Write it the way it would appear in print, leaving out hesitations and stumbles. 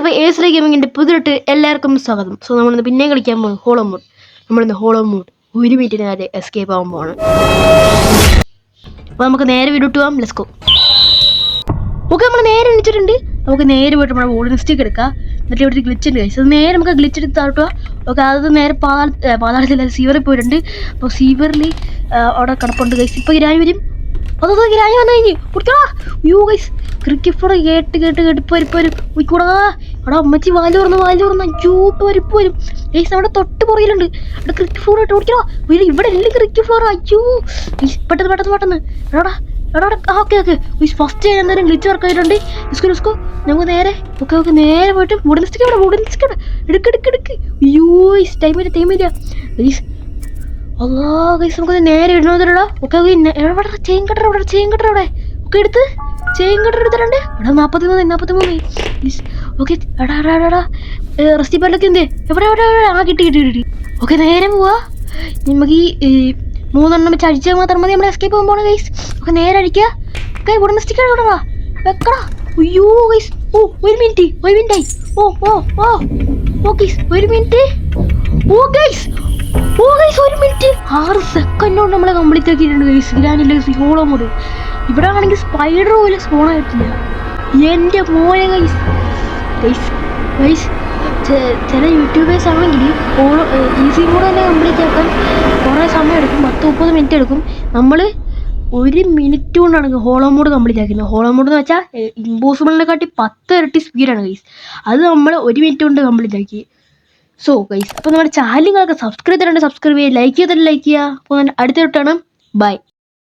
അപ്പോൾ എ3 ഗെയിമിങ്ങിൻ്റെ പുതിയിട്ട് എല്ലാവർക്കും സ്വാഗതം. സോ നമ്മളിന്ന് പിന്നെയും കളിക്കാൻ പോകും ഹോളോ മോഡ്. നമ്മളിന്ന് ഹോളോ മോഡ് 1 മിനിറ്റിന് നേരെ എസ്കേപ്പ് ആകാൻ പോവാണ്. അപ്പോൾ നമുക്ക് നേരെ വീട്ടിട്ട് പോകാം. Let's go. ഓക്കെ, നമ്മൾ നേരെ എണിച്ചിട്ടുണ്ട്. നമുക്ക് നേരെ പോയിട്ട് നമ്മുടെ വോളിയം സ്റ്റിക്ക് എടുക്കാം. എന്നിട്ട് ഇവിടെ ഗ്ലിച്ച് ഉണ്ട് കഴിച്ചത്. നേരെ നമുക്ക് ഗ്ലിച്ച് എടുത്ത് താട്ടുക. ഓക്കെ, അത് നേരെ പാതാളത്തിൽ സീവറിൽ പോയിട്ടുണ്ട്. അപ്പോൾ സീവറിൽ അവിടെ കിടപ്പുണ്ട് കഴിച്ച്. ഇപ്പോൾ ഗ്രാനി വരും. അതോ ഗ്രാനി വന്നു കഴിഞ്ഞ് കുടിക്കടാ. യൂ ഗൈസ്, ക്രിക്കറ്റ് ഫോർ കേട്ട് ഇപ്പോൾ വരും ഉയ്ക്കൂടാ. അവിടെ അമ്മച്ചി വാല് തുറന്ന് അയ്യോ ഇപ്പോൾ വരും ഗൈസ്. നമ്മുടെ തൊട്ട് പുറകിലുണ്ട്. അവിടെ ക്രിക്കറ്റ് ഫ്ലോർ ഇട്ട് ഓടിക്കടാ. ഇവിടെ എല്ലാം ക്രിക്കറ്റ് ഫ്ലോർ. അയ്യോ പെട്ടെന്ന് എടാ. ഓക്കെ ഫസ്റ്റ് എന്തായാലും ഗ്ലിച്ച് വർക്ക് ആയിട്ടുണ്ട്. ഡിസ്കോ നമുക്ക് നേരെ നേരെ പോയിട്ട് വുഡൻ സ്റ്റിക്ക് എടുക്ക്. അയ്യോ ടൈമില്ല ഗൈസ്. അല്ലാ ഗൈസ്, നമുക്ക് നേരെ ഇടണോടാ. ഓക്കെ ചെയിൻ കട്ടർ അവിടെ ഒക്കെ എടുത്ത് ചെയിൻ കട്ടർ എടുത്തിട്ടുണ്ട്. എടാ 43. ഓക്കെ എടാ റെസ്റ്റി പാലൊക്കെ എന്ത് എവിടെ കിട്ടി. ഓക്കെ നേരെ പോവാ. നമുക്ക് ഈ 3 വെച്ച് അടിച്ചാൽ മാത്രം മതി നമ്മൾ എസ്കേപ്പ് പോകാൻ പോകണം ഗൈസ്. ഓക്കെ നേരെ അടിക്കുക. ഓക്കെ ഉടനെ സ്റ്റിക്കർ ഇടടാ വെക്കടാ. അയ്യോ ഗൈസ്, ഒരു മിനിറ്റായി. Guys 1 minute. Guys 1 minute 6 second കൊണ്ട് നമ്മളെ കംപ്ലീറ്റ് ആക്കിയിട്ടുണ്ട് ഗൈസ്. ഗ്രാനില്ല hollow mode. ഇവിടെ ആണെങ്കിൽ സ്പൈഡർ പോലും സ്പോൺ ആയിട്ടില്ല. എൻ്റെ മോനെ ഗൈസ് ചില യൂട്യൂബേഴ്സ് ആണെങ്കിൽ ഈസി മോഡ് തന്നെ കംപ്ലീറ്റ് ആക്കാൻ കുറേ സമയം എടുക്കും. 10-30 മിനിറ്റ് എടുക്കും. നമ്മൾ 1 മിനിറ്റ് കൊണ്ടാണ് ഹോളോ മോഡ് കംപ്ലീറ്റ് ആക്കുന്നത്. ഹോളോ മോഡ് എന്ന് വെച്ചാൽ ഇമ്പോസിബിളിനെക്കാട്ടി 10 ഇരട്ടി സ്പീഡാണ് ഗൈസ്. അത് നമ്മൾ 1 മിനിറ്റ് കൊണ്ട് കംപ്ലീറ്റ് ആക്കി. സോ ഗൈസ്, അപ്പോൾ നമ്മുടെ ചാനലുകളൊക്കെ സബ്സ്ക്രൈബ് ചെയ്യുക, ലൈക്ക് ചെയ്യുക. അപ്പോൾ അടുത്ത തൊട്ടാണ് ബൈ.